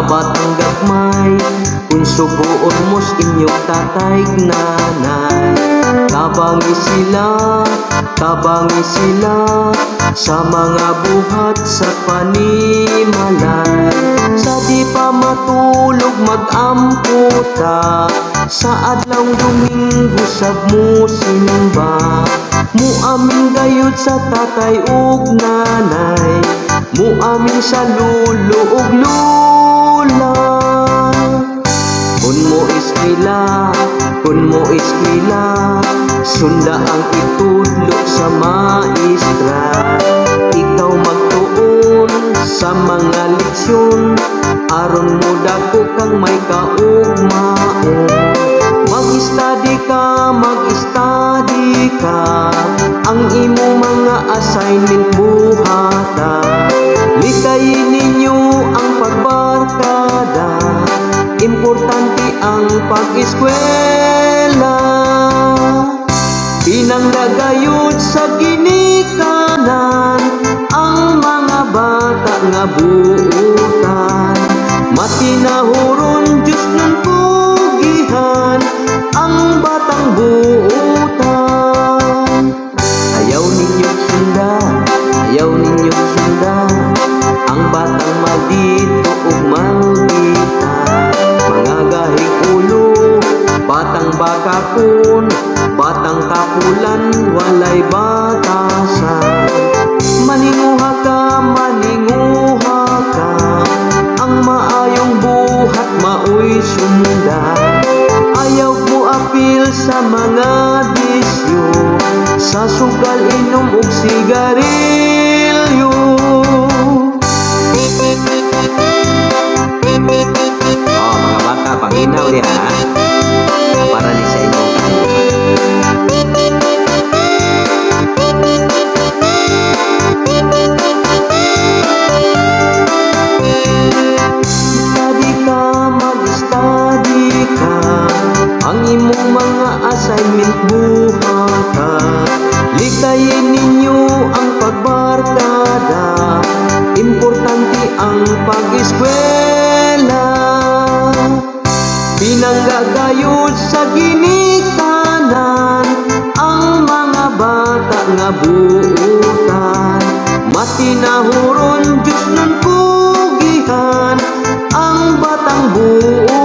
batang gagmay, kung subuon mos inyong tatay nanay. Tabangi sila sa mga buhat sa panimalay. Sa di pa matulog mag-amputa, sa adlawng Domingo sabmo simba. Muamin gayud sa tatay ug nanay, muamin sa lulo ug lula. Kun mo eskwela, sunda ang itudlo sa maestra. Ikaw magtuon sa mga leksyon, aron mo dako kang may kaugmaon. Mag-study ka, ang imo mga assignment buhata. Likayin ninyo ang pagbarkada, importante ang pag-eskwela. Pinanggagayod sa ginikanan ang mga bata nga buutan. Matinahuron Diyos nun pugihan ang batang buutan. Ayaw ninyong sunda ang batang maldito ug maldita. Mga gahing ulo, batang bakakon, batang kapulan, walay batasan. Maninguha ka, ang maayong buhat maoy sundan. Ayaw mo apil sa mga bisyo, sa sugal, inom ug sigarilyo. Mga bata, panginaw niya para ni sa inyong mag-study ka, ang imong mga assignment buhata. Likayin ninyo ang pagbarkada, importante ang pag-eskwela. Pinanggagayod sa ginikanan ang mga bata nga buutan. Matinahuron Diyos nun pugihan ang batang buutan.